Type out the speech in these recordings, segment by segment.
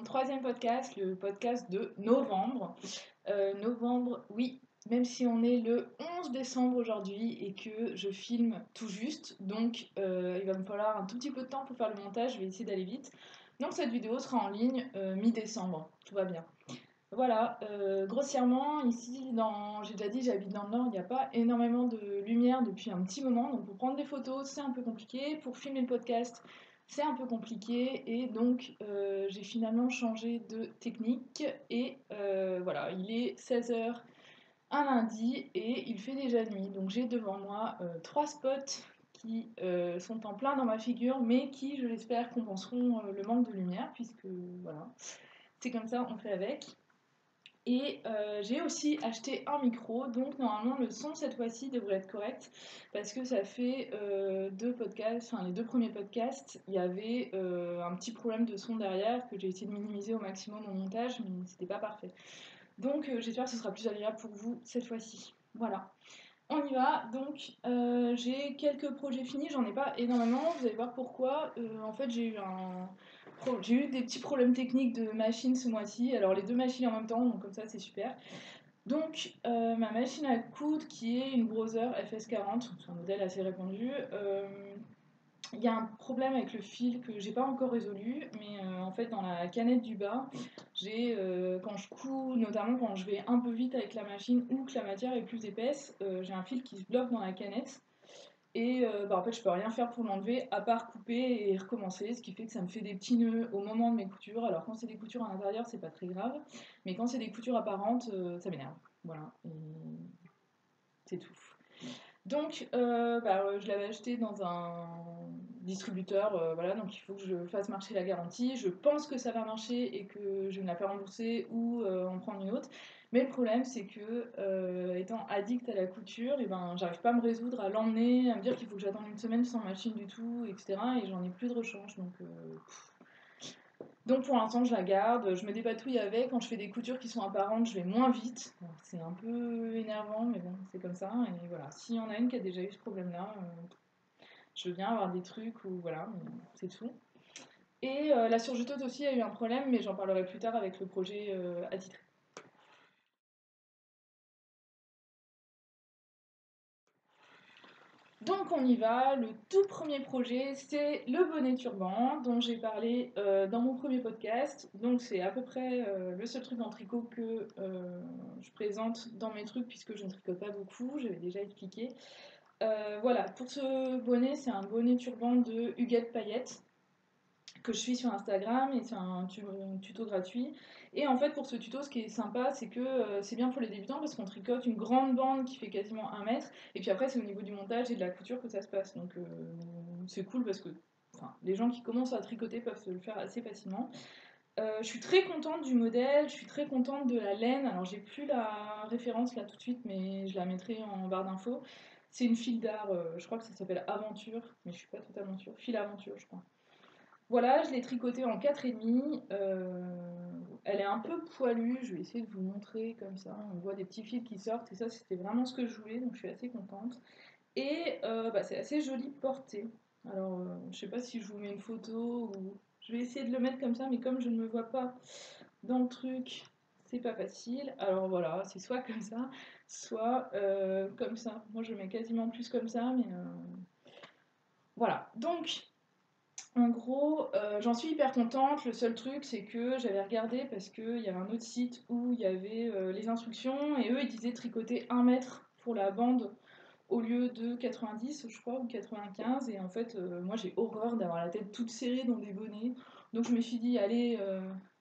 mon troisième podcast, le podcast de novembre. Novembre, oui, même si on est le 11 décembre aujourd'hui et que je filme tout juste, donc il va me falloir un tout petit peu de temps pour faire le montage, je vais essayer d'aller vite. Donc cette vidéo sera en ligne mi-décembre, tout va bien. Voilà, grossièrement, ici, j'ai déjà dit, j'habite dans le nord, il n'y a pas énormément de lumière depuis un petit moment, donc pour prendre des photos, c'est un peu compliqué, pour filmer le podcast, c'est un peu compliqué, et donc j'ai finalement changé de technique, et voilà, il est 16 h un lundi, et il fait déjà nuit, donc j'ai devant moi trois spots qui sont en plein dans ma figure, mais qui, je l'espère, compenseront le manque de lumière, puisque voilà, c'est comme ça, on fait avec. Et j'ai aussi acheté un micro, donc normalement le son cette fois-ci devrait être correct, parce que ça fait deux podcasts, enfin les deux premiers podcasts, il y avait un petit problème de son derrière que j'ai essayé de minimiser au maximum au montage, mais c'était pas parfait. Donc j'espère que ce sera plus agréable pour vous cette fois-ci. Voilà. On y va, donc j'ai quelques projets finis, j'en ai pas énormément, vous allez voir pourquoi. En fait j'ai eu des petits problèmes techniques de machine ce mois-ci, alors les deux machines en même temps, donc comme ça c'est super. Donc ma machine à coudre qui est une Brother FS40, c'est un modèle assez répandu, il y a un problème avec le fil que j'ai pas encore résolu, mais en fait dans la canette du bas, quand je couds, notamment quand je vais un peu vite avec la machine ou que la matière est plus épaisse, j'ai un fil qui se bloque dans la canette. Et en fait je peux rien faire pour l'enlever à part couper et recommencer, ce qui fait que ça me fait des petits nœuds au moment de mes coutures. Alors quand c'est des coutures à l'intérieur c'est pas très grave, mais quand c'est des coutures apparentes ça m'énerve. Voilà, et c'est tout. Donc, je l'avais acheté dans un distributeur, voilà, donc il faut que je fasse marcher la garantie. Je pense que ça va marcher et que je vais me la faire rembourser ou en prendre une autre. Mais le problème, c'est que, étant addict à la couture, et ben, j'arrive pas à me résoudre à l'emmener, à me dire qu'il faut que j'attende une semaine sans machine du tout, etc. Et j'en ai plus de rechange, donc pour l'instant, je la garde, je me dépatouille avec. Quand je fais des coutures qui sont apparentes, je vais moins vite. Bon, c'est un peu énervant, mais bon, c'est comme ça. Et voilà, s'il y en a une qui a déjà eu ce problème-là, je veux bien avoir des trucs ou voilà, mais c'est tout. Et la surjeteuse aussi a eu un problème, mais j'en parlerai plus tard avec le projet attitré. Donc on y va, le tout premier projet c'est le bonnet turban dont j'ai parlé dans mon premier podcast. Donc c'est à peu près le seul truc en tricot que je présente dans mes trucs puisque je ne tricote pas beaucoup, j'avais déjà expliqué. Voilà, pour ce bonnet c'est un bonnet turban de Huguette Paillette que je suis sur Instagram et c'est un tuto gratuit. Et en fait, pour ce tuto, ce qui est sympa, c'est que c'est bien pour les débutants parce qu'on tricote une grande bande qui fait quasiment 1 mètre. Et puis après, c'est au niveau du montage et de la couture que ça se passe. Donc c'est cool parce que les gens qui commencent à tricoter peuvent se le faire assez facilement. Je suis très contente du modèle, je suis très contente de la laine. Alors j'ai plus la référence là tout de suite, mais je la mettrai en barre d'infos. C'est une file d'art, je crois que ça s'appelle Aventure, mais je suis pas totalement sûre. Fil Aventure, je crois. Voilà, je l'ai tricotée en 4,5. Elle est un peu poilue, je vais essayer de vous montrer comme ça. On voit des petits fils qui sortent et ça c'était vraiment ce que je voulais, donc je suis assez contente. Et c'est assez joli porté. Alors je sais pas si je vous mets une photo ou... Je vais essayer de le mettre comme ça, mais comme je ne me vois pas dans le truc, c'est pas facile. Alors voilà, c'est soit comme ça, soit comme ça. Moi je mets quasiment plus comme ça, mais voilà. Donc en gros, j'en suis hyper contente. Le seul truc, c'est que j'avais regardé parce qu'il y avait un autre site où il y avait les instructions et eux, ils disaient tricoter 1 mètre pour la bande au lieu de 90, je crois, ou 95. Et en fait, moi, j'ai horreur d'avoir la tête toute serrée dans des bonnets. Donc, je me suis dit, allez,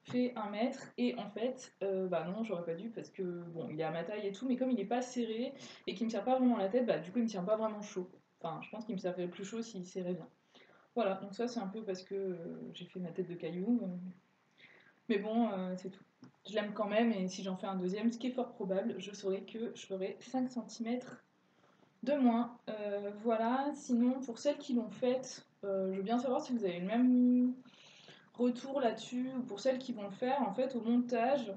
fais 1 mètre. Et en fait, non, j'aurais pas dû parce que, bon, il est à ma taille et tout, mais comme il est pas serré et qu'il me tient pas vraiment la tête, du coup, il me tient pas vraiment chaud. Enfin, je pense qu'il me servirait plus chaud s'il serrait bien. Voilà, donc ça c'est un peu parce que j'ai fait ma tête de caillou. Mais bon, c'est tout. Je l'aime quand même et si j'en fais un deuxième, ce qui est fort probable, je saurais que je ferai 5 cm de moins. Voilà, sinon pour celles qui l'ont faite, je veux bien savoir si vous avez le même retour là-dessus ou pour celles qui vont le faire. En fait, au montage,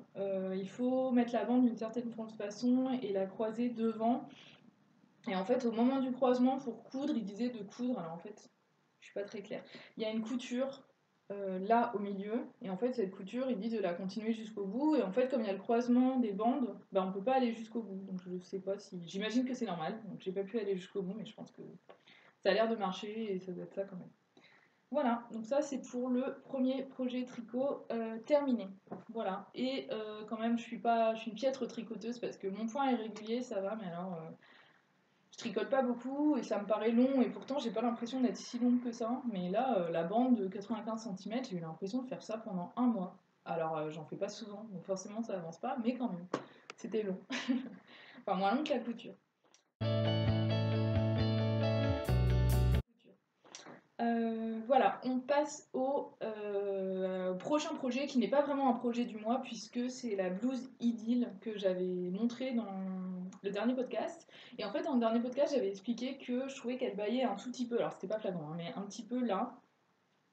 il faut mettre la bande d'une certaine façon et la croiser devant. Et en fait, au moment du croisement, pour coudre, il disait de coudre. Alors en fait, je suis pas très claire. Il y a une couture là au milieu, et en fait cette couture il dit de la continuer jusqu'au bout, et en fait comme il y a le croisement des bandes, bah on peut pas aller jusqu'au bout, donc je sais pas si... J'imagine que c'est normal, donc j'ai pas pu aller jusqu'au bout, mais je pense que ça a l'air de marcher et ça doit être ça quand même. Voilà, donc ça c'est pour le premier projet tricot terminé. Voilà, et quand même je suis une piètre tricoteuse parce que mon point est régulier, ça va, mais alors je tricote pas beaucoup et ça me paraît long et pourtant j'ai pas l'impression d'être si longue que ça. Mais là, la bande de 95 cm, j'ai eu l'impression de faire ça pendant un mois. Alors j'en fais pas souvent, donc forcément ça avance pas, mais quand même, c'était long. Enfin moins long que la couture. Voilà, on passe au prochain projet qui n'est pas vraiment un projet du mois puisque c'est la blouse Idylle que j'avais montrée dans le dernier podcast. Et en fait, dans le dernier podcast, j'avais expliqué que je trouvais qu'elle baillait un tout petit peu, alors c'était pas flagrant, hein, mais un petit peu là.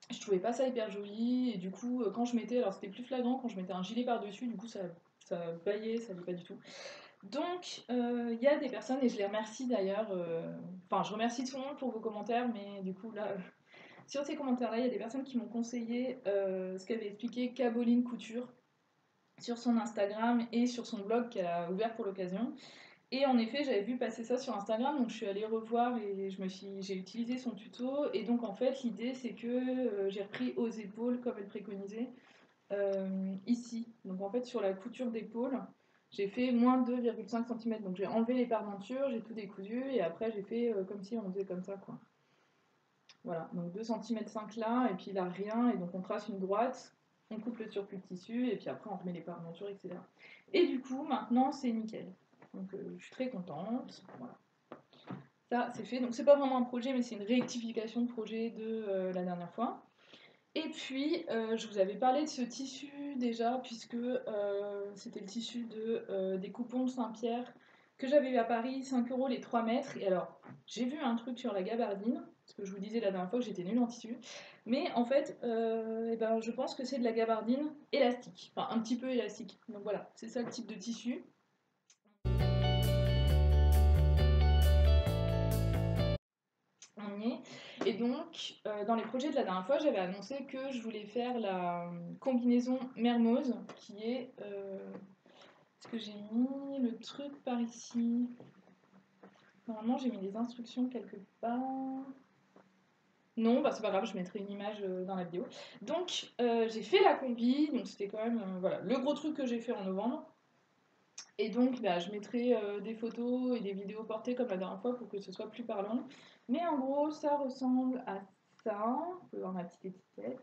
Je trouvais pas ça hyper joli et du coup, quand je mettais, alors c'était plus flagrant quand je mettais un gilet par-dessus, du coup ça baillait, ça allait pas du tout. Donc, il y a des personnes, et je les remercie d'ailleurs, enfin je remercie tout le monde pour vos commentaires, mais du coup là, sur ces commentaires-là, il y a des personnes qui m'ont conseillé ce qu'avait expliqué Caboline Couture sur son Instagram et sur son blog qu'elle a ouvert pour l'occasion. Et en effet, j'avais vu passer ça sur Instagram, donc je suis allée revoir et j'ai utilisé son tuto. Et donc en fait, l'idée c'est que j'ai repris aux épaules comme elle préconisait ici. Donc en fait, sur la couture d'épaule, j'ai fait moins 2,5 cm. Donc j'ai enlevé les parmentures, j'ai tout décousu et après j'ai fait comme si on faisait comme ça quoi. Voilà, donc 2,5 cm là, et puis là rien, et donc on trace une droite, on coupe le surplus de tissu, et puis après on remet les parmentures, etc. Et du coup, maintenant c'est nickel. Donc je suis très contente. Voilà. Ça c'est fait, donc c'est pas vraiment un projet, mais c'est une rectification de projet de la dernière fois. Et puis, je vous avais parlé de ce tissu déjà, puisque c'était le tissu des coupons de Saint-Pierre que j'avais eu à Paris, 5 € les 3 mètres. Et alors, j'ai vu un truc sur la gabardine, parce que je vous disais la dernière fois que j'étais nulle en tissu, mais en fait, eh ben, je pense que c'est de la gabardine élastique, enfin un petit peu élastique. Donc voilà, c'est ça le type de tissu. Et donc, dans les projets de la dernière fois, j'avais annoncé que je voulais faire la combinaison Mermoz, qui est... est-ce que j'ai mis le truc par ici? Normalement, j'ai mis des instructions quelque part. Non, bah c'est pas grave, je mettrai une image dans la vidéo. Donc, j'ai fait la combi, donc c'était quand même voilà, le gros truc que j'ai fait en novembre. Et donc, bah, je mettrai des photos et des vidéos portées comme la dernière fois pour que ce soit plus parlant. Mais en gros, ça ressemble à ça. Vous pouvez voir ma petite étiquette.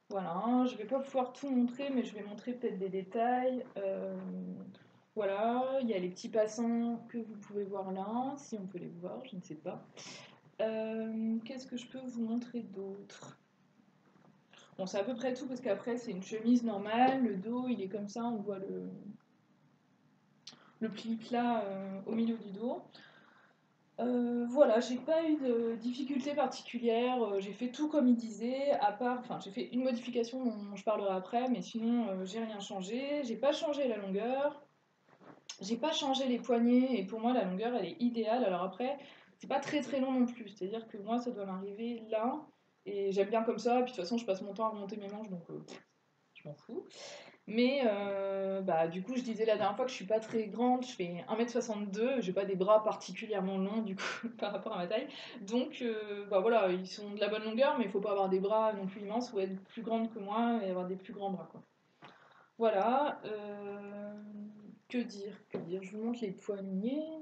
Voilà, je vais pas pouvoir tout montrer, mais je vais montrer peut-être des détails. Voilà, il y a les petits passants que vous pouvez voir là, si on peut les voir, je ne sais pas. Qu'est-ce que je peux vous montrer d'autre? Bon, c'est à peu près tout parce qu'après c'est une chemise normale, le dos il est comme ça, on voit le pli plat au milieu du dos. Voilà, j'ai pas eu de difficultés particulières, j'ai fait tout comme il disait, à part, enfin j'ai fait une modification dont je parlerai après, mais sinon j'ai rien changé, j'ai pas changé la longueur, j'ai pas changé les poignets, et pour moi la longueur elle est idéale, alors après c'est pas très très long non plus, c'est-à-dire que moi ça doit m'arriver là, et j'aime bien comme ça, et puis de toute façon je passe mon temps à remonter mes manches, donc je m'en fous. Mais bah, du coup, je disais la dernière fois que je suis pas très grande, je fais 1,62 m, j'ai pas des bras particulièrement longs du coup par rapport à ma taille. Donc bah voilà, ils sont de la bonne longueur, mais il faut pas avoir des bras non plus immenses ou être plus grande que moi et avoir des plus grands bras quoi. Voilà, que dire, que dire, je vous montre les poignets.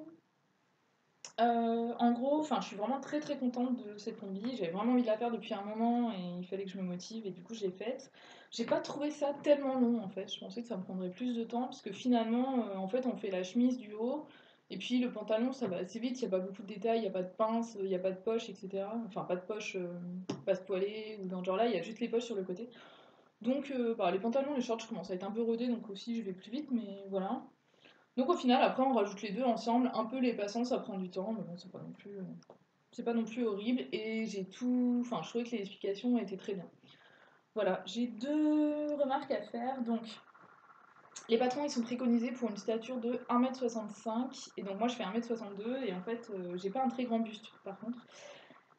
En gros, enfin, je suis vraiment très très contente de cette combi. J'avais vraiment envie de la faire depuis un moment et il fallait que je me motive et du coup je l'ai faite. J'ai pas trouvé ça tellement long en fait. Je pensais que ça me prendrait plus de temps parce que finalement, en fait, on fait la chemise du haut et puis le pantalon ça va assez vite. Il y a pas beaucoup de détails, il y a pas de pince, il y a pas de poche, etc. Enfin, pas de poche passe poilée ou dans ce genre-là. Il y a juste les poches sur le côté. Donc, bah, les pantalons, les shorts, je commence à être un peu rodée donc aussi je vais plus vite, mais voilà. Donc au final, après, on rajoute les deux ensemble. Un peu les passants, ça prend du temps, mais bon, c'est pas non plus horrible. Et j'ai tout, enfin, je trouvais que les explications étaient très bien. Voilà, j'ai deux remarques à faire. Donc, les patrons, ils sont préconisés pour une stature de 1,65 m. Et donc moi, je fais 1,62 m. Et en fait, j'ai pas un très grand buste, par contre.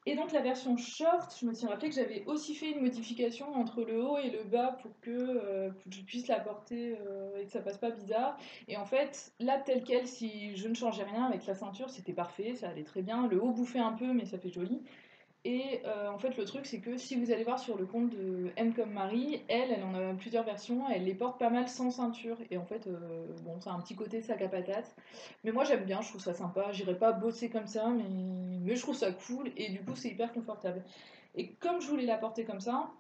Et donc la version short, je me suis rappelé que j'avais aussi fait une modification entre le haut et le bas pour que je puisse la porter et que ça passe pas bizarre. Et en fait, là tel quel, si je ne changeais rien avec la ceinture, c'était parfait, ça allait très bien. Le haut bouffait un peu, mais ça fait joli. Et en fait, le truc, c'est que si vous allez voir sur le compte de M comme Marie, elle en a plusieurs versions, elle les porte pas mal sans ceinture. Et en fait, bon, ça a un petit côté sac à patate. Mais moi, j'aime bien, je trouve ça sympa. J'irai pas bosser comme ça, mais je trouve ça cool. Et du coup, c'est hyper confortable. Et comme je voulais la porter comme ça,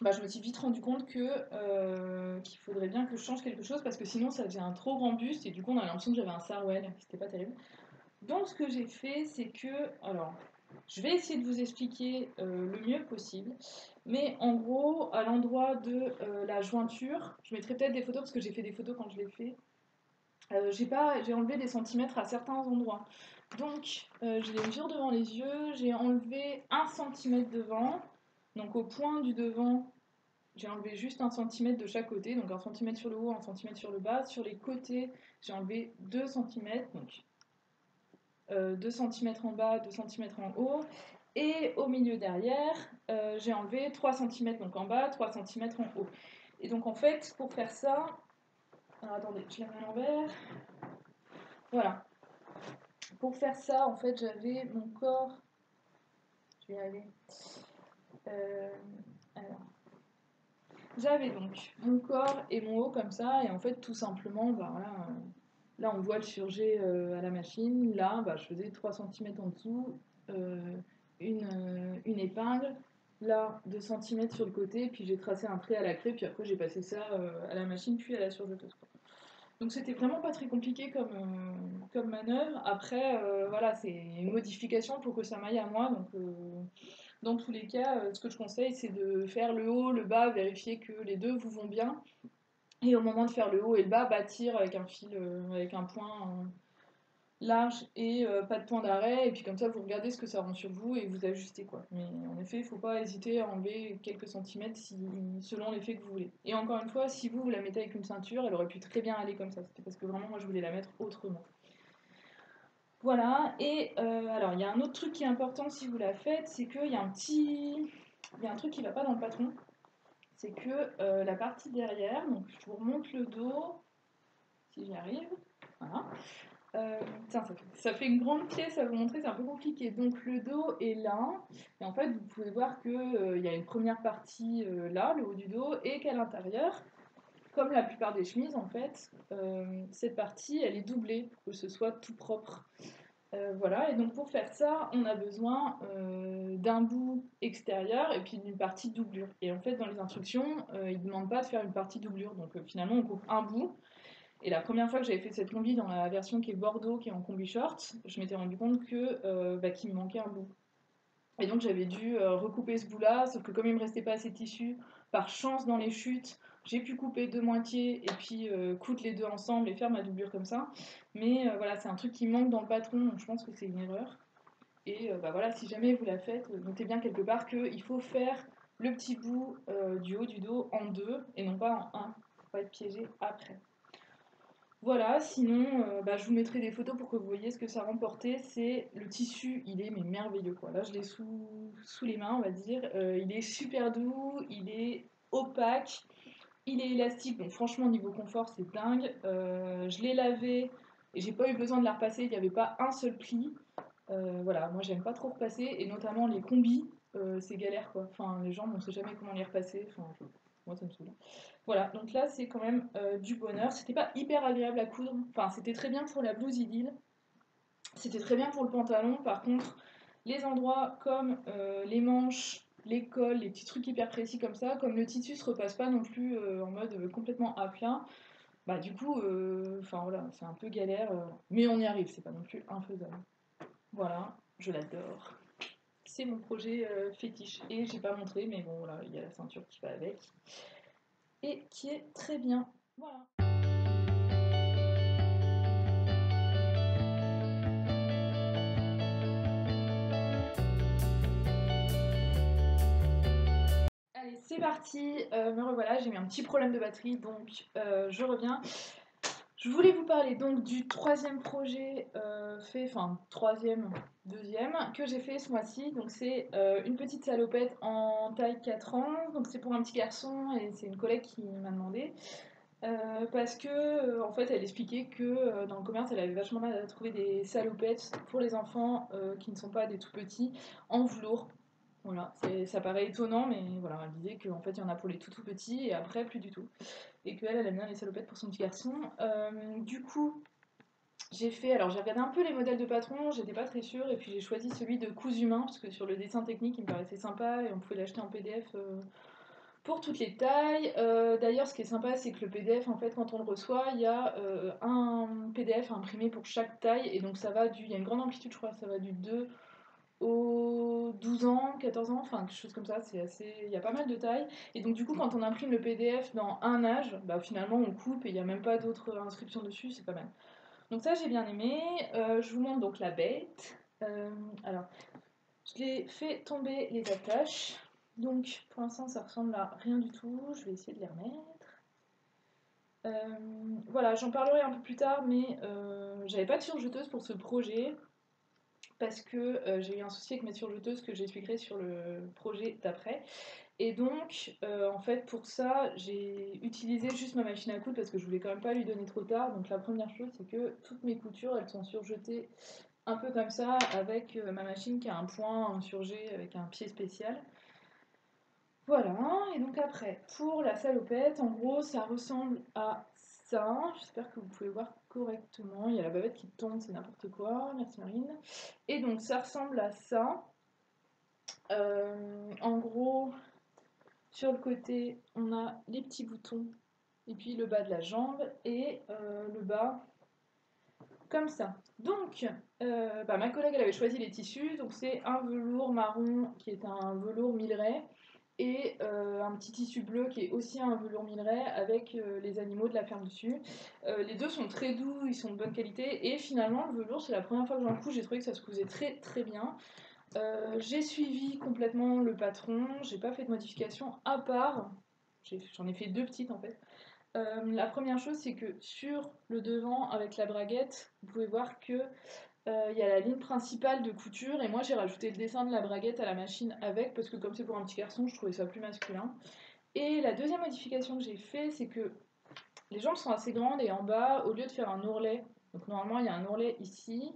bah, je me suis vite rendu compte qu'il faudrait bien que je change quelque chose parce que sinon, ça faisait un trop grand buste. Et du coup, on a l'impression que j'avais un sarouel. C'était pas terrible. Donc, ce que j'ai fait, c'est que. Alors. Je vais essayer de vous expliquer le mieux possible, mais en gros, à l'endroit de la jointure, je mettrai peut-être des photos parce que j'ai fait des photos quand je l'ai fait. J'ai enlevé des centimètres à certains endroits. Donc, j'ai les mesures devant les yeux, j'ai enlevé 1 centimètre devant. Donc, au point du devant, j'ai enlevé juste 1 centimètre de chaque côté, donc 1 centimètre sur le haut, 1 centimètre sur le bas. Sur les côtés, j'ai enlevé 2 centimètres, donc 2 centimètres en bas, 2 centimètres en haut. Et au milieu derrière, j'ai enlevé 3 centimètres donc en bas, 3 centimètres en haut. Et donc en fait, pour faire ça, alors attendez, je la mets à l'envers. Voilà. Pour faire ça, en fait, j'avais mon corps. Je vais y aller. Alors. J'avais donc mon corps et mon haut comme ça, et en fait, tout simplement, bah voilà. Là, on voit le surjet à la machine. Là, bah, je faisais 3 centimètres en dessous, une épingle. Là, 2 centimètres sur le côté, puis j'ai tracé un trait à la craie, puis après j'ai passé ça à la machine, puis à la surjeteuse. Donc c'était vraiment pas très compliqué comme manœuvre. Après, voilà, c'est une modification pour que ça m'aille à moi. Donc dans tous les cas, ce que je conseille, c'est de faire le haut, le bas, vérifier que les deux vous vont bien. Et au moment de faire le haut et le bas, bâtir avec un fil, avec un point large et pas de point d'arrêt. Et puis comme ça, vous regardez ce que ça rend sur vous et vous ajustez quoi. Mais en effet, il ne faut pas hésiter à enlever quelques centimètres selon l'effet que vous voulez. Et encore une fois, si vous la mettez avec une ceinture, elle aurait pu très bien aller comme ça. C'était parce que vraiment, moi, je voulais la mettre autrement. Voilà. Et alors, il y a un autre truc qui est important si vous la faites, c'est qu'il y a un truc qui ne va pas dans le patron. C'est que la partie derrière, donc je vous remonte le dos, si j'y arrive, voilà. Tiens, ça fait une grande pièce à vous montrer, c'est un peu compliqué. Donc le dos est là, et en fait vous pouvez voir qu'il y a une première partie là, le haut du dos, et qu'à l'intérieur, comme la plupart des chemises en fait, cette partie elle est doublée pour que ce soit tout propre. Voilà, et donc pour faire ça, on a besoin d'un bout extérieur et puis d'une partie doublure. Et en fait, dans les instructions, ils ne demandent pas de faire une partie doublure. Donc finalement, on coupe un bout. Et la première fois que j'avais fait cette combi dans la version qui est Bordeaux, qui est en combi short, je m'étais rendu compte qu'il me manquait un bout. Et donc j'avais dû recouper ce bout-là, sauf que comme il me restait pas assez de tissu, par chance dans les chutes, j'ai pu couper 2 moitiés et puis coudre les deux ensemble et faire ma doublure comme ça. Mais voilà, c'est un truc qui manque dans le patron, donc je pense que c'est une erreur. Et bah voilà, si jamais vous la faites, notez bien quelque part qu'il faut faire le petit bout du haut du dos en 2 et non pas en 1, pour pas être piégé après. Voilà, sinon, bah, je vous mettrai des photos pour que vous voyez ce que ça remportait. C'est le tissu, il est mais merveilleux quoi. Là, je l'ai sous les mains, on va dire. Il est super doux, il est opaque, il est élastique. Donc franchement, niveau confort, c'est dingue. Je l'ai lavé et j'ai pas eu besoin de la repasser. Il n'y avait pas un seul pli. Voilà, moi j'aime pas trop repasser et notamment les combis, c'est galère quoi. Enfin, les gens, on sait jamais comment les repasser. Enfin, moi ça me saoule. Voilà, donc là c'est quand même du bonheur. C'était pas hyper agréable à coudre. Enfin, c'était très bien pour la blouse idylle. C'était très bien pour le pantalon. Par contre, les endroits comme les manches, les cols, les petits trucs hyper précis comme ça, comme le tissu se repasse pas non plus en mode complètement à plat, bah du coup, enfin voilà, c'est un peu galère. Mais on y arrive, c'est pas non plus infaisable. Voilà, je l'adore. C'est mon projet fétiche. Et j'ai pas montré, mais bon voilà, il y a la ceinture qui va avec. Et qui est très bien. Voilà. Allez, c'est parti. Me revoilà, j'ai eu un petit problème de batterie, donc je reviens. Je voulais vous parler donc du troisième projet deuxième, que j'ai fait ce mois-ci. Donc c'est une petite salopette en taille 4 ans. Donc c'est pour un petit garçon et c'est une collègue qui m'a demandé. Parce que en fait elle expliquait que dans le commerce elle avait vachement mal à trouver des salopettes pour les enfants qui ne sont pas des tout petits en velours. Voilà, ça paraît étonnant, mais voilà, elle disait qu'en fait il y en a pour les tout petits et après plus du tout. Et qu'elle, elle aime bien les salopettes pour son petit garçon. Du coup, alors j'ai regardé un peu les modèles de patron, j'étais pas très sûre, et puis j'ai choisi celui de Cousu Main, parce que sur le dessin technique il me paraissait sympa et on pouvait l'acheter en PDF pour toutes les tailles. D'ailleurs, ce qui est sympa, c'est que le PDF, en fait, quand on le reçoit, il y a un PDF imprimé pour chaque taille, et donc ça va il y a une grande amplitude, je crois, ça va du 2 aux 12 ans, 14 ans, enfin quelque chose comme ça, il y a pas mal de tailles. Et donc du coup quand on imprime le PDF dans un âge, bah, finalement on coupe et il n'y a même pas d'autres inscriptions dessus, c'est pas mal. Donc ça j'ai bien aimé. Je vous montre donc la bête. Alors, je l'ai fait tomber les attaches. Donc pour l'instant ça ressemble à rien du tout, je vais essayer de les remettre. Voilà, j'en parlerai un peu plus tard, mais j'avais pas de surjeteuse pour ce projet parce que j'ai eu un souci avec ma surjeteuse que j'expliquerai sur le projet d'après. Et donc, en fait, pour ça, j'ai utilisé juste ma machine à coudre parce que je voulais quand même pas lui donner trop tard. Donc la première chose, c'est que toutes mes coutures, elles sont surjetées un peu comme ça, avec ma machine qui a un point surjet avec un pied spécial. Voilà, et donc après, pour la salopette, en gros, ça ressemble à ça. J'espère que vous pouvez voir correctement. Il y a la bavette qui tombe, c'est n'importe quoi. Merci Marine. Et donc, ça ressemble à ça. En gros, sur le côté, on a les petits boutons, et puis le bas de la jambe, et le bas, comme ça. Donc, ma collègue, elle avait choisi les tissus. Donc, c'est un velours marron qui est un velours Milleray et un petit tissu bleu qui est aussi un velours Milleray avec les animaux de la ferme dessus. Les deux sont très doux, ils sont de bonne qualité et finalement le velours, c'est la première fois que j'en couds, j'ai trouvé que ça se cousait très très bien. J'ai suivi complètement le patron, j'ai pas fait de modification à part, j'en ai fait deux petites en fait. La première chose, c'est que sur le devant, avec la braguette, vous pouvez voir que il y a la ligne principale de couture, et moi j'ai rajouté le dessin de la braguette à la machine avec, parce que comme c'est pour un petit garçon, je trouvais ça plus masculin. Et la deuxième modification que j'ai fait, c'est que les jambes sont assez grandes, et en bas, au lieu de faire un ourlet, donc normalement il y a un ourlet ici,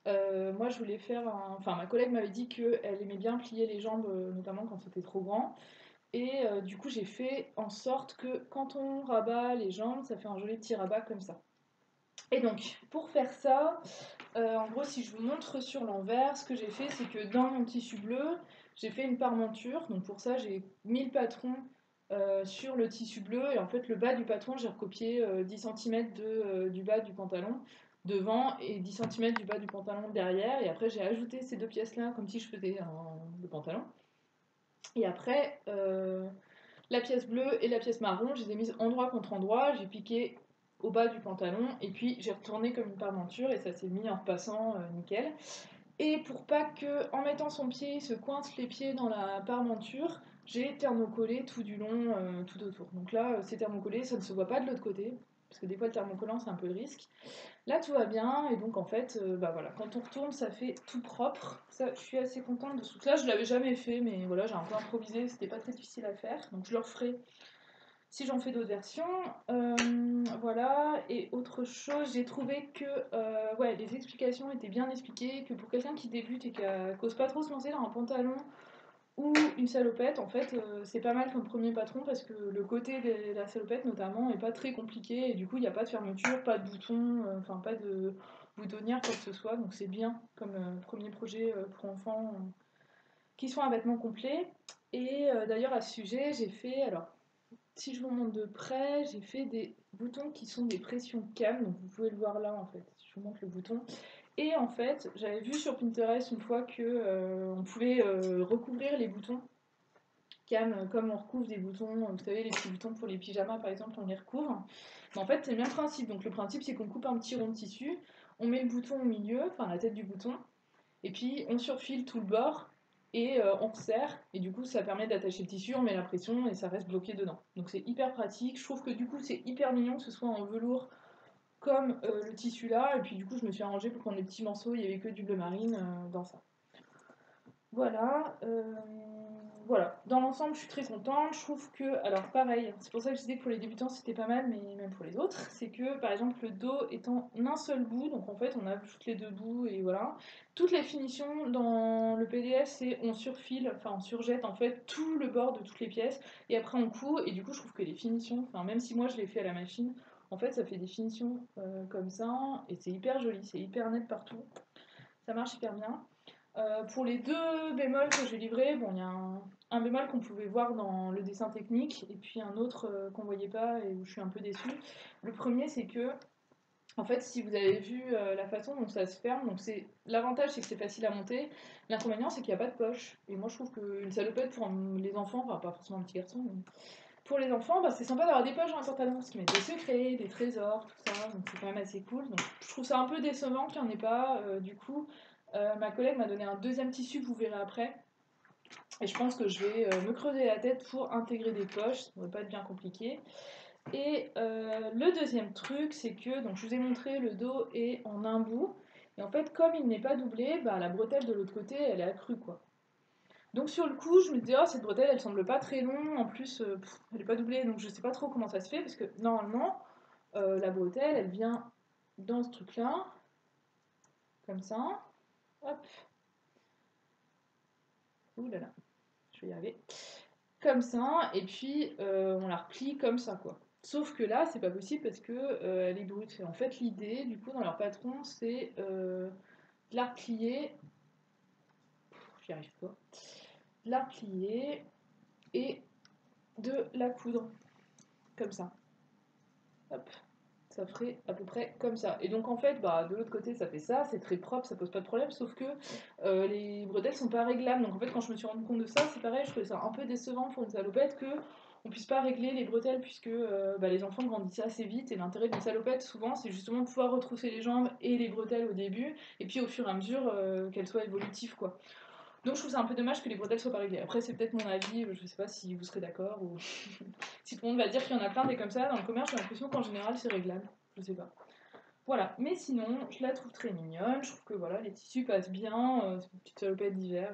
moi je voulais faire un... Enfin, ma collègue m'avait dit qu'elle aimait bien plier les jambes, notamment quand c'était trop grand. Et du coup, j'ai fait en sorte que quand on rabat les jambes, ça fait un joli petit rabat comme ça. Et donc, pour faire ça, en gros, si je vous montre sur l'envers, ce que j'ai fait, c'est que dans mon tissu bleu, j'ai fait une parmenture. Donc pour ça, j'ai mis le patron sur le tissu bleu. Et en fait, le bas du patron, j'ai recopié 10 cm du bas du pantalon devant et 10 cm du bas du pantalon derrière. Et après, j'ai ajouté ces deux pièces-là comme si je faisais le pantalon. Et après, la pièce bleue et la pièce marron, je les ai mises endroit contre endroit, j'ai piqué au bas du pantalon et puis j'ai retourné comme une parmenture et ça s'est mis en repassant nickel. Et pour pas que, en mettant son pied, il se coince les pieds dans la parmenture, j'ai thermocollé tout du long, tout autour. Donc là, c'est thermocollé, ça ne se voit pas de l'autre côté, parce que des fois le thermocollant c'est un peu le risque. Là tout va bien, et donc en fait, voilà, quand on retourne, ça fait tout propre. Ça, je suis assez contente de ce truc-là. Je l'avais jamais fait, mais voilà, j'ai un peu improvisé, c'était pas très difficile à faire, donc je le referai si j'en fais d'autres versions. Voilà, et autre chose, j'ai trouvé que ouais, les explications étaient bien expliquées, que pour quelqu'un qui débute et qui n'ose pas trop se lancer dans un pantalon ou une salopette, en fait, c'est pas mal comme premier patron parce que le côté de la salopette notamment est pas très compliqué et du coup il n'y a pas de fermeture, pas de bouton, enfin pas de boutonnière, quoi que ce soit, donc c'est bien comme premier projet pour enfants qui soit un vêtement complet. Et d'ailleurs à ce sujet, j'ai fait, alors si je vous montre de près, j'ai fait des boutons qui sont des pressions cam, donc vous pouvez le voir là en fait, si je vous montre le bouton. Et en fait, j'avais vu sur Pinterest une fois que on pouvait recouvrir les boutons cam comme on recouvre des boutons, vous savez, les petits boutons pour les pyjamas par exemple, on les recouvre. Mais en fait, c'est le même principe. Donc le principe, c'est qu'on coupe un petit rond de tissu, on met le bouton au milieu, enfin la tête du bouton, et puis on surfile tout le bord et on resserre. Et du coup, ça permet d'attacher le tissu, on met la pression et ça reste bloqué dedans. Donc c'est hyper pratique. Je trouve que du coup, c'est hyper mignon que ce soit en velours comme le tissu là, et puis du coup je me suis arrangée pour prendre des petits morceaux, il n'y avait que du bleu marine dans ça. Voilà, voilà. Dans l'ensemble, je suis très contente. Je trouve que, alors pareil, c'est pour ça que je disais que pour les débutants c'était pas mal, mais même pour les autres, c'est que par exemple le dos est en un seul bout, donc en fait on a toutes les deux bouts et voilà. Toutes les finitions dans le PDF, c'est on surfile, enfin on surjette en fait tout le bord de toutes les pièces et après on coud. Et du coup, je trouve que les finitions, enfin même si moi je l'ai fait à la machine, en fait ça fait des finitions comme ça et c'est hyper joli, c'est hyper net partout. Ça marche hyper bien. Pour les deux bémols que j'ai livrés, bon, il y a un bémol qu'on pouvait voir dans le dessin technique et puis un autre qu'on voyait pas et où je suis un peu déçue. Le premier, c'est que, en fait, si vous avez vu la façon dont ça se ferme, donc c'est l'avantage, c'est que c'est facile à monter. L'inconvénient, c'est qu'il n'y a pas de poche. Et moi, je trouve qu'une salopette pour les enfants, enfin pas forcément un petit garçon, mais pour les enfants, bah, c'est sympa d'avoir des poches dans un pantalon parce qu'ils mettent des secrets, des trésors, tout ça, donc c'est quand même assez cool. Donc je trouve ça un peu décevant qu'il n'y en ait pas. Du coup, ma collègue m'a donné un deuxième tissu que vous verrez après. Et je pense que je vais me creuser la tête pour intégrer des poches, ça ne va pas être bien compliqué. Et le deuxième truc, c'est que, donc je vous ai montré, le dos est en un bout. Et en fait, comme il n'est pas doublé, bah, la bretelle de l'autre côté, elle est accrue, quoi. Donc sur le coup, je me disais, oh, cette bretelle, elle semble pas très longue, en plus, elle est pas doublée, donc je sais pas trop comment ça se fait, parce que normalement, la bretelle, elle vient dans ce truc-là, comme ça, hop, ouh là là, je vais y arriver, comme ça, et puis on la replie comme ça, quoi. Sauf que là, c'est pas possible parce que elle est brute. Et en fait, l'idée, du coup, dans leur patron, c'est de la replier, j'y arrive pas, de la replier et de la coudre, comme ça. Hop, ça ferait à peu près comme ça. Et donc en fait, bah, de l'autre côté, ça fait ça, c'est très propre, ça pose pas de problème, sauf que les bretelles sont pas réglables. Donc en fait, quand je me suis rendu compte de ça, c'est pareil, je trouvais ça un peu décevant pour une salopette que on puisse pas régler les bretelles puisque bah, les enfants grandissent assez vite et l'intérêt d'une salopette souvent c'est justement de pouvoir retrousser les jambes et les bretelles au début et puis au fur et à mesure qu'elles soient évolutives quoi. Donc je trouve ça un peu dommage que les bretelles soient pas réglées. Après c'est peut-être mon avis, je sais pas si vous serez d'accord ou si tout le monde va dire qu'il y en a plein des comme ça dans le commerce, j'ai l'impression qu'en général c'est réglable. Je sais pas. Voilà, mais sinon je la trouve très mignonne, je trouve que voilà, les tissus passent bien, c'est une petite salopette d'hiver.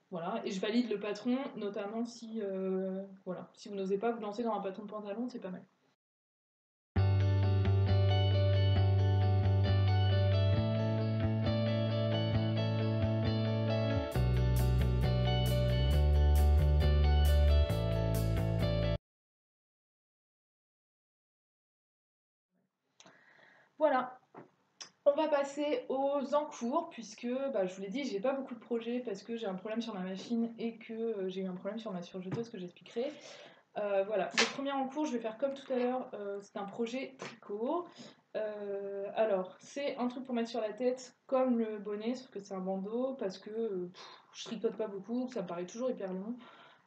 Voilà, et je valide le patron, notamment si, voilà, si vous n'osez pas vous lancer dans un patron de pantalon, c'est pas mal. Voilà, on va passer aux encours, puisque bah, je vous l'ai dit, j'ai pas beaucoup de projets parce que j'ai un problème sur ma machine et que j'ai eu un problème sur ma surjeteuse que j'expliquerai. Voilà, le premier encours, je vais faire comme tout à l'heure, c'est un projet tricot. Alors, c'est un truc pour mettre sur la tête comme le bonnet, sauf que c'est un bandeau parce que je tricote pas beaucoup, ça me paraît toujours hyper long.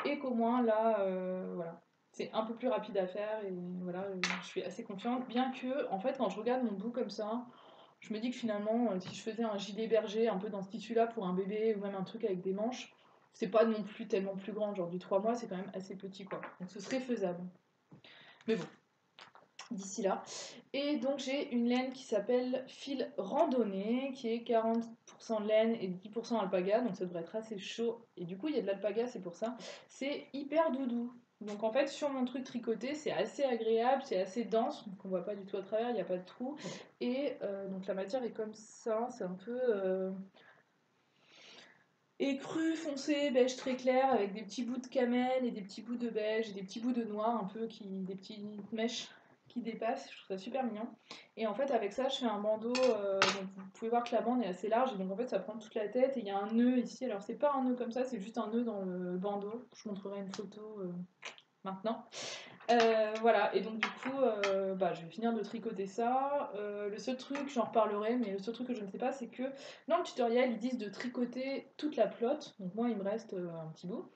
Et qu'au moins là, voilà, c'est un peu plus rapide à faire et voilà, je suis assez confiante. Bien que, en fait, quand je regarde mon bout comme ça, je me dis que finalement, si je faisais un gilet berger un peu dans ce tissu-là pour un bébé ou même un truc avec des manches, c'est pas non plus tellement plus grand, genre du 3 mois, c'est quand même assez petit quoi. Donc ce serait faisable. Mais bon, d'ici là. Et donc j'ai une laine qui s'appelle fil randonnée, qui est 40% laine et 10% alpaga, donc ça devrait être assez chaud. Et du coup il y a de l'alpaga, c'est pour ça. C'est hyper doudou. Donc en fait sur mon truc tricoté c'est assez agréable, c'est assez dense, donc on voit pas du tout à travers, il n'y a pas de trou. Et donc la matière est comme ça, c'est un peu écru, foncé, beige très clair, avec des petits bouts de camel et des petits bouts de beige et des petits bouts de noir, un peu des petites mèches qui dépassent. Je trouve ça super mignon. Et en fait, avec ça, je fais un bandeau. Donc vous pouvez voir que la bande est assez large et donc en fait, ça prend toute la tête. Et il y a un nœud ici. Alors, c'est pas un nœud comme ça, c'est juste un nœud dans le bandeau. Je vous montrerai une photo maintenant. Voilà, et donc du coup, bah, je vais finir de tricoter ça. Le seul truc, j'en reparlerai, mais le seul truc que je ne sais pas, c'est que dans le tutoriel, ils disent de tricoter toute la pelote. Donc moi, il me reste un petit bout.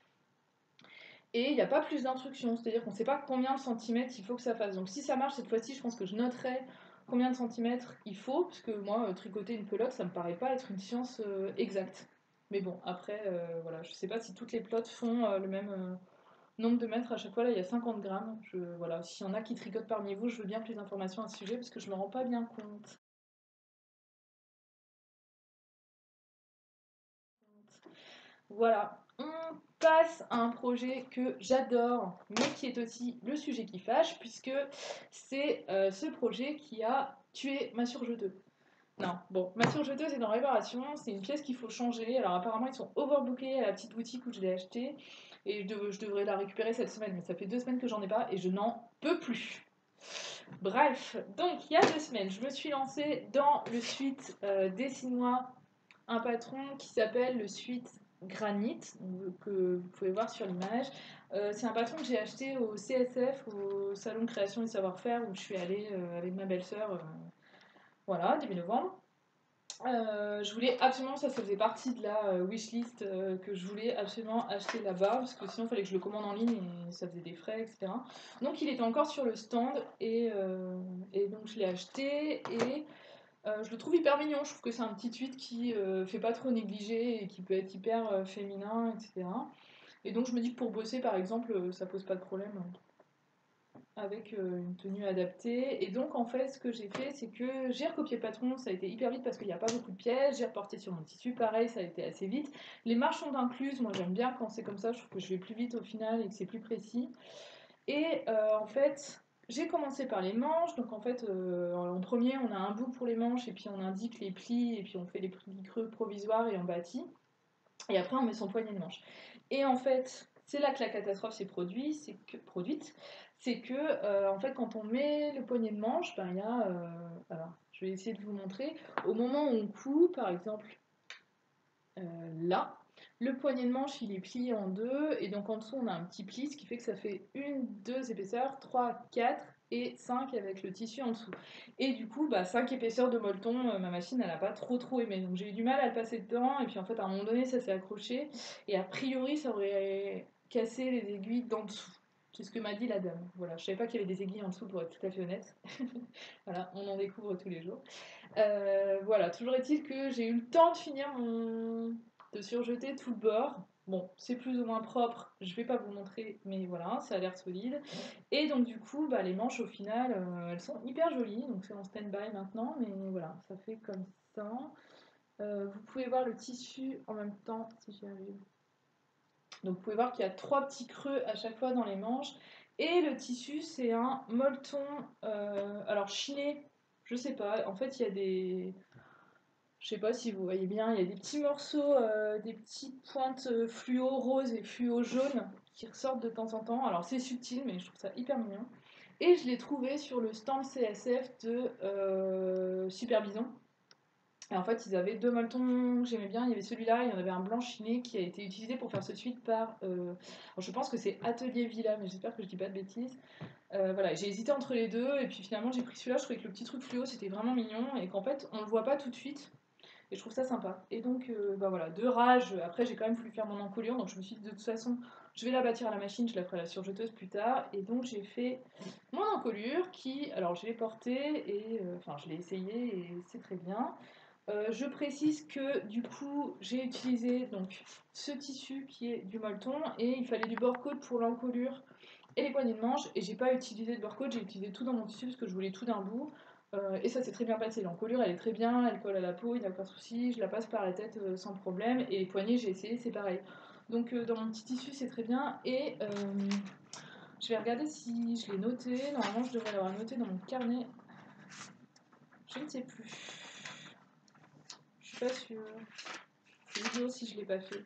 Et il n'y a pas plus d'instructions, c'est-à-dire qu'on ne sait pas combien de centimètres il faut que ça fasse. Donc si ça marche cette fois-ci, je pense que je noterai combien de centimètres il faut, parce que moi, tricoter une pelote, ça me paraît pas être une science exacte. Mais bon, après, voilà, je sais pas si toutes les pelotes font Nombre de mètres à chaque fois, là il y a 50 grammes. Voilà, s'il y en a qui tricotent parmi vous, je veux bien plus d'informations à ce sujet parce que je me rends pas bien compte. Voilà, on passe à un projet que j'adore, mais qui est aussi le sujet qui fâche, puisque c'est ce projet qui a tué ma surjeteuse. Non, bon, ma surjeteuse est en réparation, c'est une pièce qu'il faut changer. Alors apparemment ils sont overbookés à la petite boutique où je l'ai achetée, et je devrais la récupérer cette semaine, mais ça fait 2 semaines que j'en ai pas, et je n'en peux plus. Bref, donc il y a 2 semaines, je me suis lancée dans le suite Dessine-moi un patron qui s'appelle le suite Granite, que vous pouvez voir sur l'image. C'est un patron que j'ai acheté au CSF, au Salon Création et Savoir-Faire, où je suis allée avec ma belle-sœur, voilà, début novembre. Je voulais absolument, ça faisait partie de la wishlist que je voulais absolument acheter là-bas, parce que sinon il fallait que je le commande en ligne et ça faisait des frais, etc. Donc il était encore sur le stand et donc je l'ai acheté et je le trouve hyper mignon. Je trouve que c'est un petit tweet qui fait pas trop négliger et qui peut être hyper féminin, etc. Et donc je me dis que pour bosser par exemple, ça pose pas de problème avec une tenue adaptée. Et donc en fait ce que j'ai fait c'est que j'ai recopié le patron, ça a été hyper vite parce qu'il n'y a pas beaucoup de pièces, j'ai reporté sur mon tissu, pareil ça a été assez vite. Les marges sont incluses, moi j'aime bien quand c'est comme ça, je trouve que je vais plus vite au final et que c'est plus précis. Et en fait j'ai commencé par les manches, donc en fait en premier on a un bout pour les manches et puis on indique les plis et puis on fait les plis creux provisoires et on bâtit. Et après on met son poignet de manche. Et en fait c'est là que la catastrophe s'est produite, c'est que en fait quand on met le poignet de manche, ben il y a, alors je vais essayer de vous montrer, au moment où on coud par exemple là, le poignet de manche il est plié en deux et donc en dessous on a un petit pli, ce qui fait que ça fait une, deux épaisseurs, 3, 4 et 5 avec le tissu en dessous. Et du coup, 5 épaisseurs de molleton, ma machine elle a pas trop aimé, donc j'ai eu du mal à le passer dedans et puis en fait à un moment donné ça s'est accroché et a priori ça aurait cassé les aiguilles d'en dessous. C'est ce que m'a dit la dame. Voilà, je savais pas qu'il y avait des aiguilles en dessous pour être tout à fait honnête. Voilà, on en découvre tous les jours. Voilà, toujours est-il que j'ai eu le temps de surjeter tout le bord. Bon, c'est plus ou moins propre, je vais pas vous montrer, mais voilà, ça a l'air solide. Et donc du coup, les manches au final, elles sont hyper jolies, donc c'est en stand-by maintenant, mais voilà, ça fait comme ça. Vous pouvez voir le tissu en même temps, si j'y arrive. Donc vous pouvez voir qu'il y a 3 petits creux à chaque fois dans les manches. Et le tissu, c'est un molleton, alors chiné, je sais pas, en fait il y a des... Je sais pas si vous voyez bien, il y a des petits morceaux, des petites pointes fluo rose et fluo jaune qui ressortent de temps en temps. Alors c'est subtil, mais je trouve ça hyper mignon. Et je l'ai trouvé sur le stand CSF de Super Bison. Et en fait, ils avaient 2 molletons que j'aimais bien. Il y avait celui-là, il y en avait un blanc chiné qui a été utilisé pour faire ce suite par. Alors je pense que c'est Atelier Villa, mais j'espère que je dis pas de bêtises. Voilà, j'ai hésité entre les deux, et puis finalement j'ai pris celui-là. Je trouvais que le petit truc fluo c'était vraiment mignon, et qu'en fait on le voit pas tout de suite. Et je trouve ça sympa. Et donc, voilà, de rage, après j'ai quand même voulu faire mon encolure, donc je me suis dit de toute façon, je vais la bâtir à la machine, je la ferai à la surjeteuse plus tard. Et donc j'ai fait mon encolure qui, alors je l'ai porté, et enfin je l'ai essayé, et c'est très bien. Je précise que du coup j'ai utilisé donc ce tissu qui est du molleton, et il fallait du bord-côte pour l'encolure et les poignées de manche, et j'ai pas utilisé de bord-côte, j'ai utilisé tout dans mon tissu parce que je voulais tout d'un bout. Et ça s'est très bien passé. L'encolure elle est très bien, elle colle à la peau, il n'y a aucun souci, je la passe par la tête sans problème. Et les poignets j'ai essayé, c'est pareil. Donc dans mon petit tissu c'est très bien. Et je vais regarder si je l'ai noté. Normalement je devrais l'avoir noté dans mon carnet. Je ne sais plus. Je suis pas sûre. C'est idiot si je l'ai pas fait.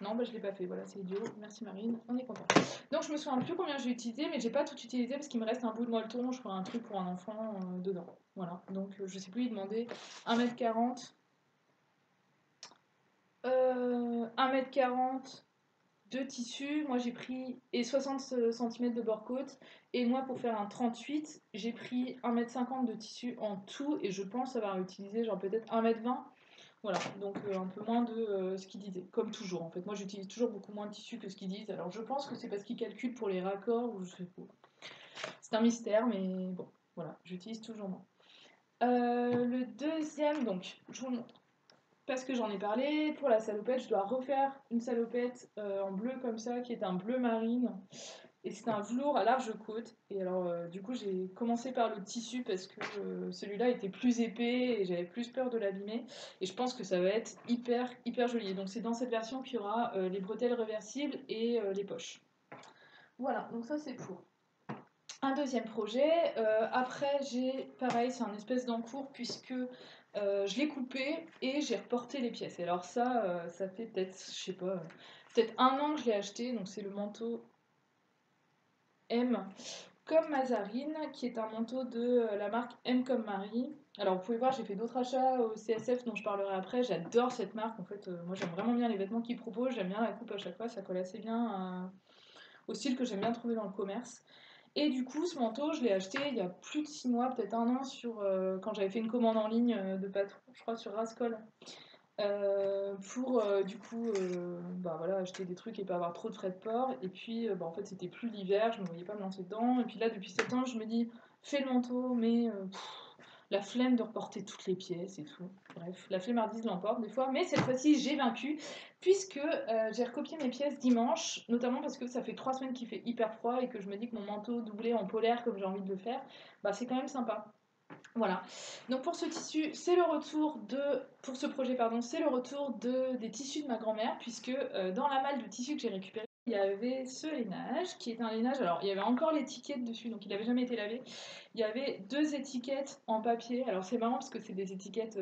Non, je l'ai pas fait, voilà, c'est idiot. Merci Marine, on est content. Donc je me souviens plus combien j'ai utilisé, mais j'ai pas tout utilisé parce qu'il me reste un bout de molleton, je ferai un truc pour un enfant dedans. Voilà, donc je sais plus, il demandait 1m40. 1m40 de tissu, moi j'ai pris, et 60 cm de bord-côte, et moi pour faire un 38, j'ai pris 1m50 de tissu en tout, et je pense avoir utilisé genre peut-être 1m20. Voilà, donc un peu moins de ce qu'ils disaient, comme toujours en fait. Moi j'utilise toujours beaucoup moins de tissu que ce qu'ils disent, alors je pense que c'est parce qu'ils calculent pour les raccords ou je sais pas. C'est un mystère, mais bon, voilà, j'utilise toujours moins. Le deuxième, donc, je vous montre. parce que j'en ai parlé, pour la salopette, je dois refaire une salopette en bleu comme ça, qui est un bleu marine. Et c'est un velours à large côte. Et alors, du coup, j'ai commencé par le tissu parce que celui-là était plus épais et j'avais plus peur de l'abîmer. Et je pense que ça va être hyper, hyper joli. Donc, c'est dans cette version qu'il y aura les bretelles réversibles et les poches. Voilà, donc ça, c'est pour un deuxième projet. Après, j'ai, pareil, c'est un espèce d'encours puisque je l'ai coupé et j'ai reporté les pièces. Et alors, ça fait peut-être, je sais pas, peut-être 1 an que je l'ai acheté. Donc, c'est le manteau M comme Mazarine, qui est un manteau de la marque M comme Marie. Alors vous pouvez voir, j'ai fait d'autres achats au CSF dont je parlerai après. J'adore cette marque. En fait, moi j'aime vraiment bien les vêtements qu'ils proposent. J'aime bien la coupe à chaque fois. Ça colle assez bien au style que j'aime bien trouver dans le commerce. Et du coup, ce manteau, je l'ai acheté il y a plus de 6 mois, peut-être 1 an, quand j'avais fait une commande en ligne de patron, je crois, sur Rascol. Pour du coup bah voilà, acheter des trucs et pas avoir trop de frais de port. Et puis bah, en fait c'était plus l'hiver, je me voyais pas me lancer dedans. Et puis là depuis septembre je me dis fais le manteau, mais la flemme de reporter toutes les pièces et tout. Bref, la flemmardise l'emporte des fois, mais cette fois-ci j'ai vaincu puisque j'ai recopié mes pièces dimanche, notamment parce que ça fait 3 semaines qu'il fait hyper froid et que je me dis que mon manteau doublé en polaire comme j'ai envie de le faire, bah c'est quand même sympa. Voilà. Donc pour ce tissu, c'est le retour de, pour ce projet pardon, c'est le retour des tissus de ma grand-mère puisque dans la malle de tissus que j'ai récupéré, il y avait ce lainage qui est un lainage. Alors il y avait encore l'étiquette dessus, donc il n'avait jamais été lavé. Il y avait 2 étiquettes en papier. Alors c'est marrant parce que c'est des étiquettes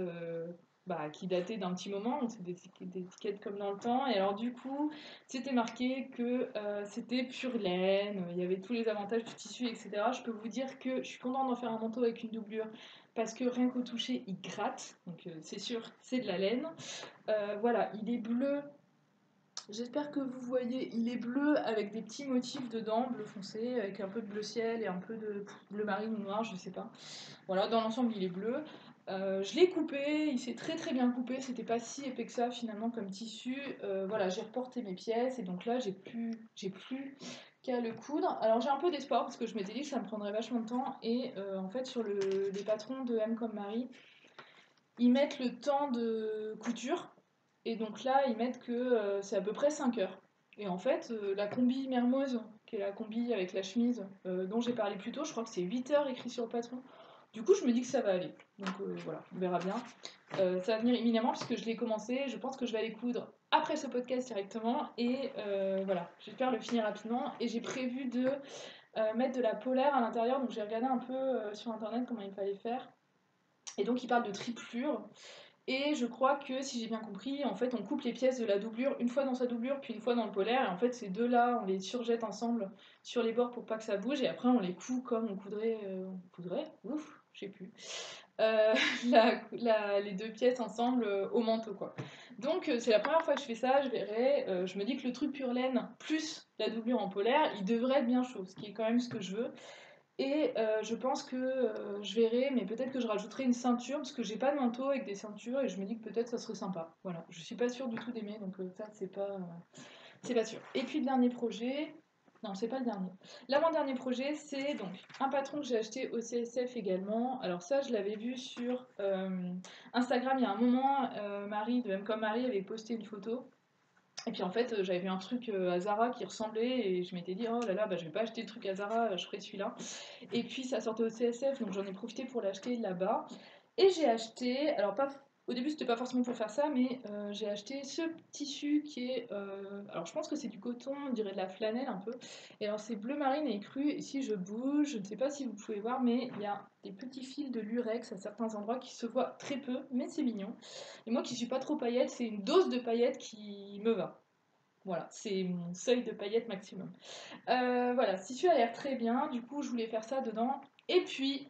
bah, qui dataient d'un petit moment, donc c'est des étiquettes comme dans le temps. Et alors du coup, c'était marqué que c'était pure laine, il y avait tous les avantages du tissu, etc. Je peux vous dire que je suis contente d'en faire un manteau avec une doublure parce que rien qu'au toucher, il gratte. Donc c'est sûr, c'est de la laine. Voilà, il est bleu. J'espère que vous voyez, il est bleu avec des petits motifs dedans, bleu foncé, avec un peu de bleu ciel et un peu de bleu marine ou noir, je sais pas. Voilà, dans l'ensemble, il est bleu. Je l'ai coupé, il s'est très très bien coupé, c'était pas si épais que ça finalement comme tissu. Voilà, j'ai reporté mes pièces et donc là, j'ai plus qu'à le coudre. Alors j'ai un peu d'espoir parce que je m'étais dit que ça me prendrait vachement de temps et en fait, sur les patrons de M comme Marie, ils mettent le temps de couture. Et donc là, ils mettent que c'est à peu près 5 heures. Et en fait, la combi Mermoz, qui est la combi avec la chemise dont j'ai parlé plus tôt, je crois que c'est 8 heures écrit sur le patron. Du coup, je me dis que ça va aller. Donc voilà, on verra bien. Ça va venir imminemment puisque je l'ai commencé. Je pense que je vais aller coudre après ce podcast directement. Et voilà, j'espère le finir rapidement. Et j'ai prévu de mettre de la polaire à l'intérieur. Donc j'ai regardé un peu sur internet comment il fallait faire. Et donc il parle de triplure. Et je crois que, si j'ai bien compris, en fait, on coupe les pièces de la doublure une fois dans sa doublure, puis une fois dans le polaire. Et en fait, ces deux-là, on les surjette ensemble sur les bords pour pas que ça bouge. Et après, on les coud comme on coudrait. Ouf, je sais plus. Euh, les 2 pièces ensemble au manteau, quoi. Donc, c'est la première fois que je fais ça. Je verrai. Je me dis que le truc pure laine plus la doublure en polaire, il devrait être bien chaud, ce qui est quand même ce que je veux. Et je pense que je verrai, mais peut-être que je rajouterai une ceinture, parce que j'ai pas de manteau avec des ceintures, et je me dis que peut-être ça serait sympa. Voilà, je suis pas sûre du tout d'aimer, donc ça c'est pas sûr. Et puis le dernier projet, non c'est pas le dernier. L'avant-dernier projet, c'est donc un patron que j'ai acheté au CSF également. Alors ça je l'avais vu sur Instagram il y a un moment, Marie de M comme Marie avait posté une photo. Et puis en fait, j'avais vu un truc à Zara qui ressemblait et je m'étais dit, oh là là, bah, je vais pas acheter le truc à Zara, je ferai celui-là. Et puis ça sortait au CSF, donc j'en ai profité pour l'acheter là-bas. Et j'ai acheté, alors pas, au début c'était pas forcément pour faire ça, mais j'ai acheté ce tissu qui est, alors je pense que c'est du coton, on dirait de la flanelle un peu. Et alors c'est bleu marine et cru, et si je bouge, je ne sais pas si vous pouvez voir, mais il y a des petits fils de lurex à certains endroits qui se voient très peu, mais c'est mignon. Et moi qui suis pas trop paillette, c'est une dose de paillettes qui me va. Voilà, c'est mon seuil de paillettes maximum. Voilà, ce tissu a l'air très bien, du coup je voulais faire ça dedans. Et puis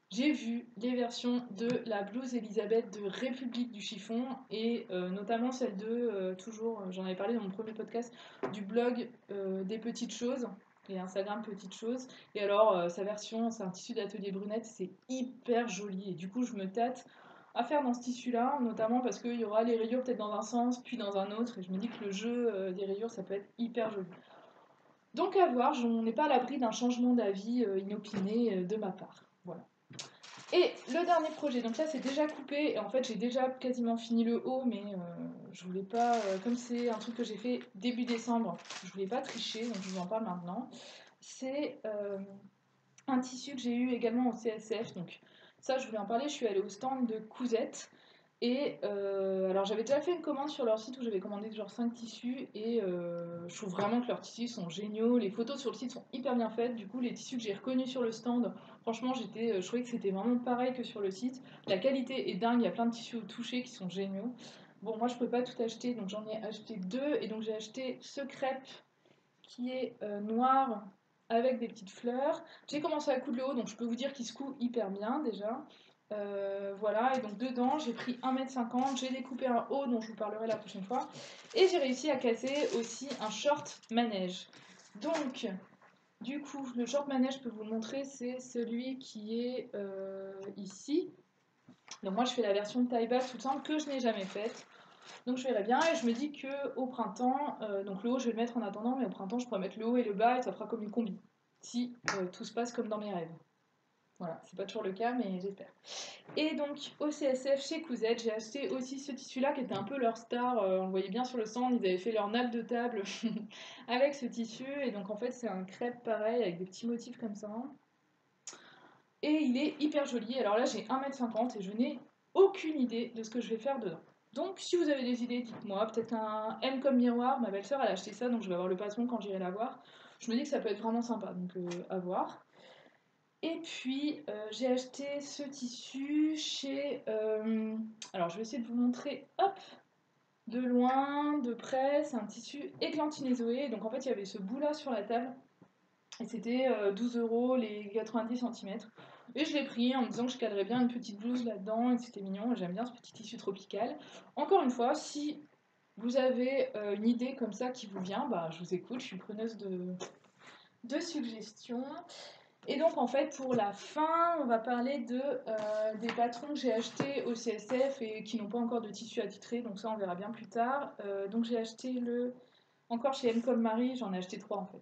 j'ai vu les versions de la blouse Elisabeth de République du chiffon et notamment celle de, toujours, j'en avais parlé dans mon premier podcast, du blog des petites choses et Instagram petites choses. Et alors sa version, c'est un tissu d'atelier brunette, c'est hyper joli et du coup je me tâte à faire dans ce tissu là, notamment parce qu'il y aura les rayures peut-être dans un sens puis dans un autre et je me dis que le jeu des rayures ça peut être hyper joli. Donc à voir, on n'est pas à l'abri d'un changement d'avis inopiné de ma part. Voilà. Et le dernier projet, donc là c'est déjà coupé, et en fait j'ai déjà quasiment fini le haut, mais je voulais pas, comme c'est un truc que j'ai fait début décembre, je voulais pas tricher, donc je vous en parle maintenant. C'est un tissu que j'ai eu également au CSF, donc ça je voulais en parler, je suis allée au stand de Cousette, et alors j'avais déjà fait une commande sur leur site où j'avais commandé genre 5 tissus, et je trouve vraiment que leurs tissus sont géniaux, les photos sur le site sont hyper bien faites, du coup les tissus que j'ai reconnus sur le stand, franchement je trouvais que c'était vraiment pareil que sur le site, la qualité est dingue, il y a plein de tissus au toucher qui sont géniaux. Bon moi je peux pas tout acheter, donc j'en ai acheté deux, et donc j'ai acheté ce crêpe qui est noir avec des petites fleurs. J'ai commencé à coudre le haut, donc je peux vous dire qu'il se coud hyper bien déjà. Voilà, et donc dedans j'ai pris 1,50 m, j'ai découpé un haut dont je vous parlerai la prochaine fois, et j'ai réussi à casser aussi un short manège. Donc, du coup, le short manège, je peux vous le montrer, c'est celui qui est ici. Donc moi je fais la version taille basse toute simple que je n'ai jamais faite. Donc je verrai bien, et je me dis que au printemps, donc le haut je vais le mettre en attendant, mais au printemps je pourrais mettre le haut et le bas et ça fera comme une combi. Si tout se passe comme dans mes rêves. Voilà, c'est pas toujours le cas, mais j'espère. Et donc au CSF chez Cousette, j'ai acheté aussi ce tissu-là qui était un peu leur star. On le voyait bien sur le stand, ils avaient fait leur nappe de table avec ce tissu. Et donc en fait c'est un crêpe pareil avec des petits motifs comme ça. Et il est hyper joli. Alors là j'ai 1,50 m et je n'ai aucune idée de ce que je vais faire dedans. Donc si vous avez des idées, dites-moi. Peut-être un M comme miroir. Ma belle-sœur elle a acheté ça, donc je vais avoir le patron quand j'irai la voir. Je me dis que ça peut être vraiment sympa, donc à voir. Et puis j'ai acheté ce tissu chez... alors je vais essayer de vous montrer, hop, de loin, de près. C'est un tissu Églantine et Zoé. Donc en fait il y avait ce bout là sur la table. Et c'était 12 € les 90 cm. Et je l'ai pris en me disant que je cadrais bien une petite blouse là-dedans et que c'était mignon. J'aime bien ce petit tissu tropical. Encore une fois, si vous avez une idée comme ça qui vous vient, bah, je vous écoute, je suis preneuse de suggestions. Et donc en fait pour la fin, on va parler des patrons que j'ai achetés au CSF et qui n'ont pas encore de tissu attitré, donc ça on verra bien plus tard. Donc j'ai acheté encore chez M comme Marie, j'en ai acheté 3 en fait.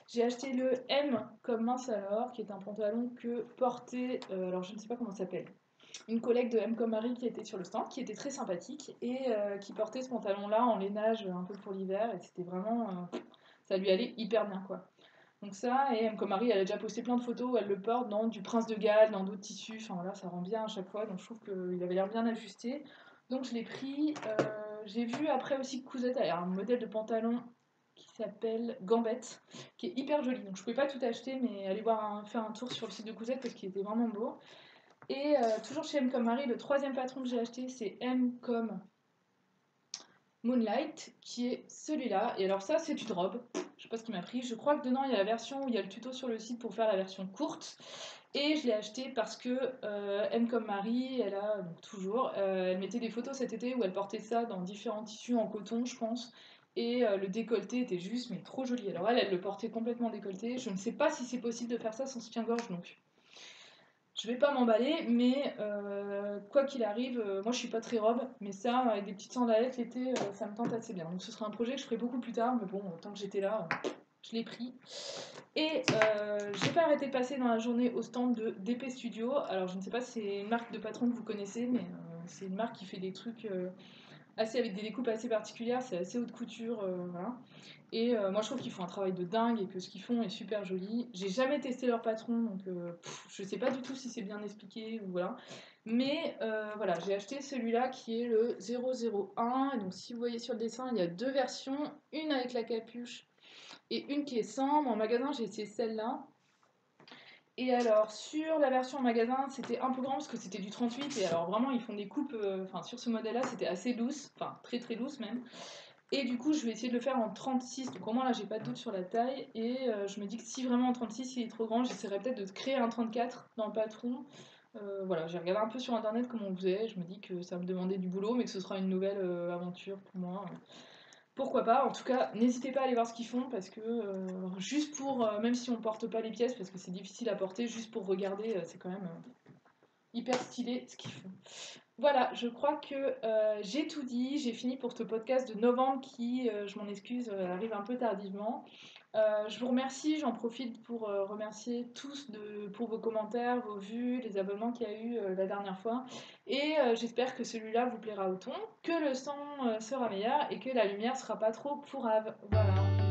J'ai acheté le M comme mince alors, qui est un pantalon que portait, alors je ne sais pas comment ça s'appelle, une collègue de M comme Marie qui était sur le stand, qui était très sympathique et qui portait ce pantalon-là en lainage un peu pour l'hiver, et c'était vraiment, ça lui allait hyper bien quoi. Donc ça, et M comme Marie, elle a déjà posté plein de photos où elle le porte dans du Prince de Galles, dans d'autres tissus, enfin voilà, ça rend bien à chaque fois, donc je trouve qu'il avait l'air bien ajusté. Donc je l'ai pris, j'ai vu après aussi que Cousette a un modèle de pantalon qui s'appelle Gambette, qui est hyper joli. Donc je pouvais pas tout acheter, mais aller faire un tour sur le site de Cousette parce qu'il était vraiment beau. Et toujours chez M comme Marie, le troisième patron que j'ai acheté, c'est M comme Moonlight, qui est celui-là. Et alors ça, c'est une robe. Je sais pas ce qui m'a pris. Je crois que dedans, il y a la version où il y a le tuto sur le site pour faire la version courte. Et je l'ai acheté parce que M comme Marie, elle a donc toujours, elle mettait des photos cet été où elle portait ça dans différents tissus en coton, je pense. Et le décolleté était juste, mais trop joli. Alors elle le portait complètement décolleté. Je ne sais pas si c'est possible de faire ça sans soutien-gorge, donc je vais pas m'emballer, mais quoi qu'il arrive, moi je suis pas très robe, mais ça, avec des petites sandalettes l'été, ça me tente assez bien. Donc ce sera un projet que je ferai beaucoup plus tard, mais bon, tant que j'étais là, je l'ai pris. Et j'ai pas arrêté de passer dans la journée au stand de DP Studio. Alors je ne sais pas si c'est une marque de patron que vous connaissez, mais c'est une marque qui fait des trucs assez avec des découpes assez particulières, c'est assez haute couture, voilà. Et moi je trouve qu'ils font un travail de dingue et que ce qu'ils font est super joli. J'ai jamais testé leur patron, donc je sais pas du tout si c'est bien expliqué ou voilà. Mais voilà, j'ai acheté celui-là qui est le 001. Et donc si vous voyez sur le dessin, il y a deux versions, une avec la capuche et une qui est sans. En magasin, j'ai essayé celle-là. Et alors, sur la version en magasin, c'était un peu grand parce que c'était du 38. Et alors, vraiment, ils font des coupes. Enfin, sur ce modèle-là, c'était assez loose. Enfin, très très loose même. Et du coup, je vais essayer de le faire en 36. Donc, au moins, là, j'ai pas de doute sur la taille. Et je me dis que si vraiment en 36 il est trop grand, j'essaierai peut-être de créer un 34 dans le patron. Voilà, j'ai regardé un peu sur internet comment on faisait. Je me dis que ça me demandait du boulot, mais que ce sera une nouvelle aventure pour moi. Pourquoi pas, en tout cas, n'hésitez pas à aller voir ce qu'ils font parce que juste pour, même si on porte pas les pièces parce que c'est difficile à porter, juste pour regarder, c'est quand même hyper stylé ce qu'ils font. Voilà, je crois que j'ai tout dit, j'ai fini pour ce podcast de novembre qui, je m'en excuse, arrive un peu tardivement. Je vous remercie, j'en profite pour remercier tous pour vos commentaires, vos vues, les abonnements qu'il y a eu la dernière fois. Et j'espère que celui-là vous plaira autant, que le son sera meilleur et que la lumière sera pas trop pourrave. Voilà.